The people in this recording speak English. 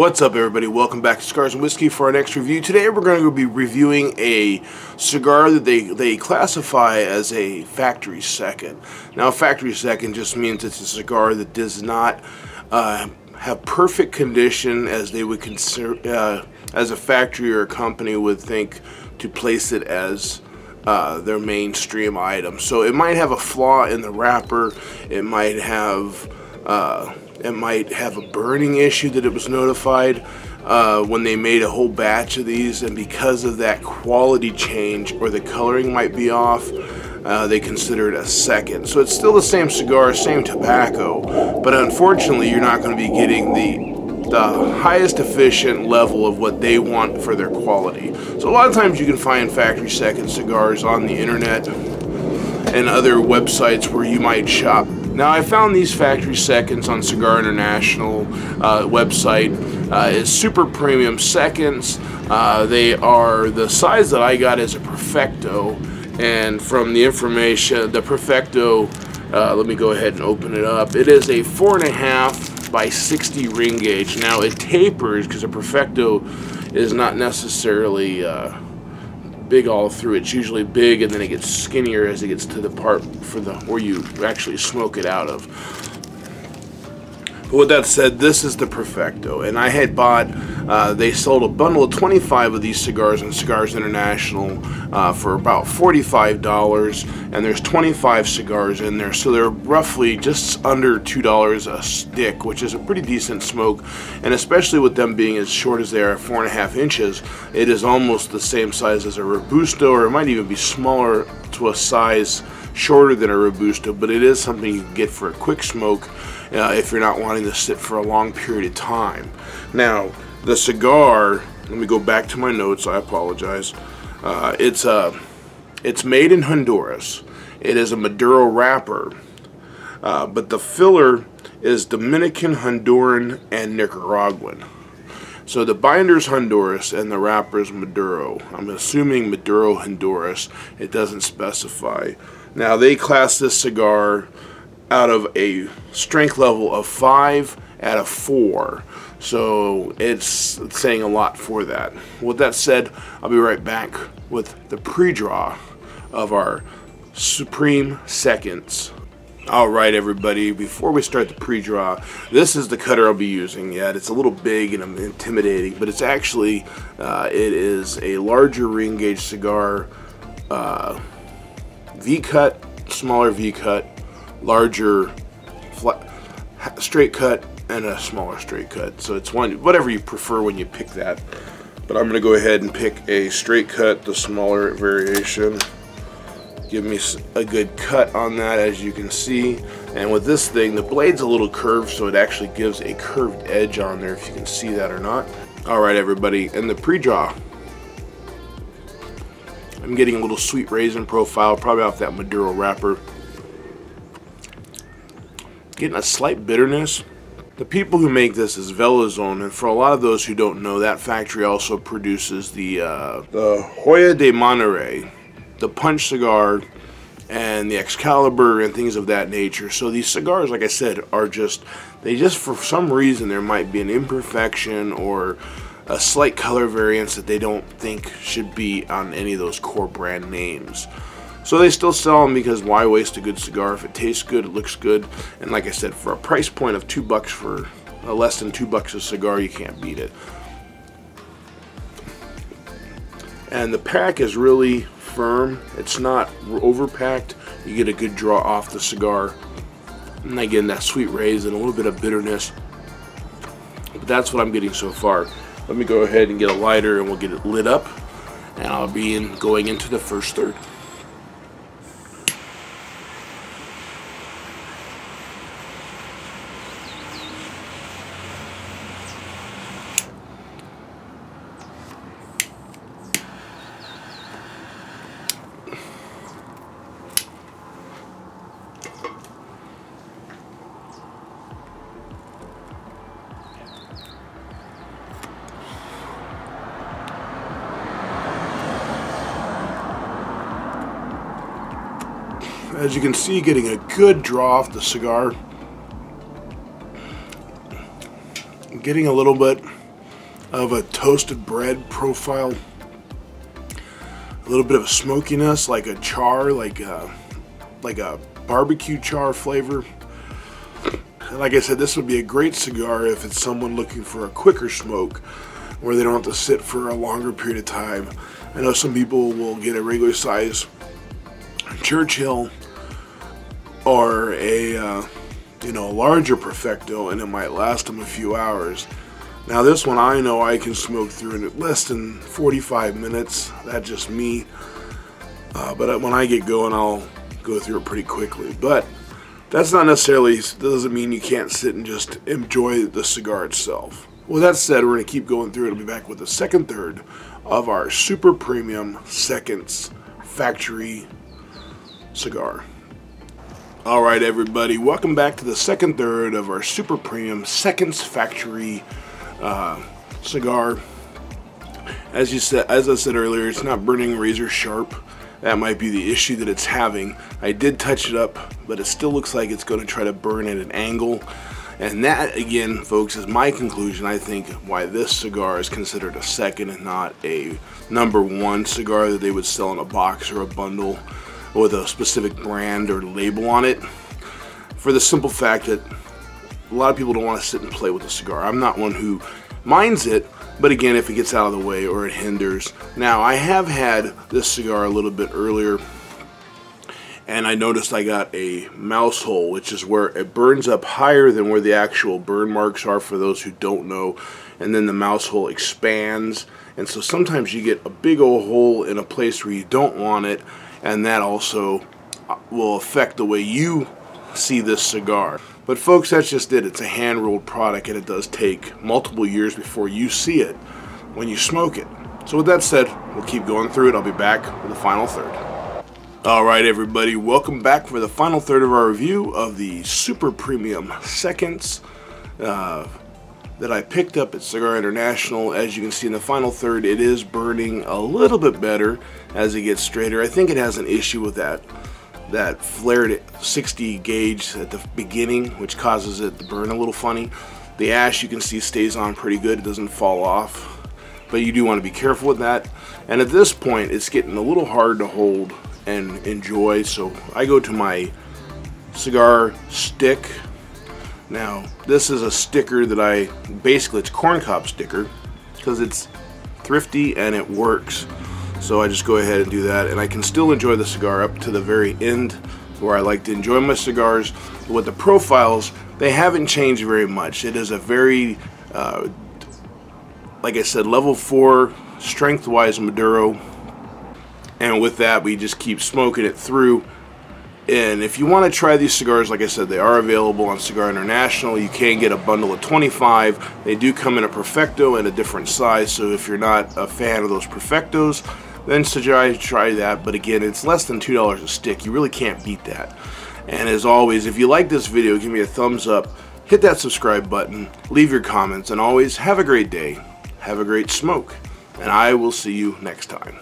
What's up, everybody? Welcome back to Cigars and Whiskey for our next review. Today we're going to be reviewing a cigar that they classify as a factory second. Now, a factory second just means it's a cigar that does not have perfect condition as they would consider, as a factory or a company would think to place it as their mainstream item. So it might have a flaw in the wrapper. It might have a burning issue that it was notified when they made a whole batch of these, and because of that quality change or the coloring might be off, they consider it a second. So it's still the same cigar, same tobacco, but unfortunately you're not going to be getting the highest efficient level of what they want for their quality. So a lot of times you can find factory second cigars on the internet and other websites where you might shop. Now, I found these factory seconds on Cigar International website. It's super premium seconds. They are the size that I got is a Perfecto, and from the information, the Perfecto, let me go ahead and open it up. It is a 4.5 by 60 ring gauge. Now it tapers because a Perfecto is not necessarily big all through. It's usually big and then it gets skinnier as it gets to the part for the where you actually smoke it out of. But with that said, this is the Perfecto, and I had bought, they sold a bundle of 25 of these cigars on Cigars International for about $45, and there's 25 cigars in there, so they're roughly just under $2 a stick, which is a pretty decent smoke, and especially with them being as short as they are, 4.5 inches, it is almost the same size as a Robusto, or it might even be smaller to a size shorter than a Robusto, but it is something you can get for a quick smoke if you're not wanting to sit for a long period of time. Now, the cigar, let me go back to my notes, I apologize. It's made in Honduras. It is a Maduro wrapper, but the filler is Dominican, Honduran, and Nicaraguan. So the binder's Honduras and the wrapper's Maduro. I'm assuming Maduro, Honduras. It doesn't specify. Now, they class this cigar out of a strength level of 5 out of 4. So it's saying a lot for that. With that said, I'll be right back with the pre-draw of our Supreme Seconds. Alright, everybody, before we start the pre-draw, this is the cutter I'll be using. Yeah, it's a little big and intimidating, but it's actually, it is a larger ring gauge cigar, V-cut, smaller V-cut, larger flat, straight cut, and a smaller straight cut. So it's one, whatever you prefer when you pick that. But I'm going to go ahead and pick a straight cut, the smaller variation. Give me a good cut on that, as you can see. And with this thing, the blade's a little curved, so it actually gives a curved edge on there, if you can see that or not. Alright, everybody, and the pre-draw. I'm getting a little sweet raisin profile, probably off that Maduro wrapper. Getting a slight bitterness. The people who make this is Villazon, and for a lot of those who don't know, that factory also produces the Hoyo de Monterrey, the Punch cigar, and the Excalibur, and things of that nature. So these cigars, like I said, are just for some reason there might be an imperfection or a slight color variance that they don't think should be on any of those core brand names. So they still sell them because why waste a good cigar? If it tastes good, it looks good, and like I said, for a price point of $2 for less than $2 a cigar, you can't beat it. And the pack is really firm. It's not overpacked. You get a good draw off the cigar, and again, that sweet raisin, a little bit of bitterness. But that's what I'm getting so far. Let me go ahead and get a lighter, and we'll get it lit up, and I'll be going into the first third. As you can see, getting a good draw off the cigar. Getting a little bit of a toasted bread profile. A little bit of a smokiness, like a char, like a barbecue char flavor. And like I said, this would be a great cigar if it's someone looking for a quicker smoke where they don't have to sit for a longer period of time. I know some people will get a regular size Churchill or a larger Perfecto, and it might last them a few hours. Now this one I know I can smoke through in less than 45 minutes. That's just me. But when I get going, I'll go through it pretty quickly. But that's not necessarily, doesn't mean you can't sit and just enjoy the cigar itself. With that said, we're going to keep going through it. I'll be back with the second third of our super premium seconds factory cigar. Alright everybody, welcome back to the second third of our super premium seconds factory cigar. As I said earlier, it's not burning razor sharp. That might be the issue that it's having. I did touch it up, but it still looks like it's going to try to burn at an angle. And that, again, folks, is my conclusion, I think, why this cigar is considered a second and not a #1 cigar that they would sell in a box or a bundle with a specific brand or label on it. For the simple fact that a lot of people don't want to sit and play with a cigar. I'm not one who minds it, but again, if it gets out of the way or it hinders. Now, I have had this cigar a little bit earlier, and I noticed I got a mouse hole, which is where it burns up higher than where the actual burn marks are, for those who don't know, and then the mouse hole expands, and so sometimes you get a big old hole in a place where you don't want it, and that also will affect the way you see this cigar. But folks, that's just it. It's a hand-rolled product, and it does take multiple years before you see it when you smoke it. So with that said, we'll keep going through it. I'll be back with the final third. Alright everybody, welcome back for the final third of our review of the super premium seconds that I picked up at Cigar International. As you can see in the final third, it is burning a little bit better as it gets straighter. I think it has an issue with that flared 60 gauge at the beginning, which causes it to burn a little funny. The ash, you can see, stays on pretty good. It doesn't fall off, but you do want to be careful with that. And at this point, it's getting a little hard to hold and enjoy, so I go to my cigar stick. Now, this is a sticker that basically it's corncob sticker, because it's thrifty and it works. So I just go ahead and do that, and I can still enjoy the cigar up to the very end where I like to enjoy my cigars. But with the profiles, they haven't changed very much. It is a very, like I said, level 4 strength-wise Maduro, and with that we just keep smoking it through. And if you want to try these cigars, like I said, they are available on Cigar International. You can get a bundle of 25. They do come in a Perfecto in a different size, so if you're not a fan of those Perfectos, then suggest try that. But again, it's less than $2 a stick. You really can't beat that. And as always, if you like this video, give me a thumbs up, hit that subscribe button, leave your comments, and always have a great day, have a great smoke, and I will see you next time.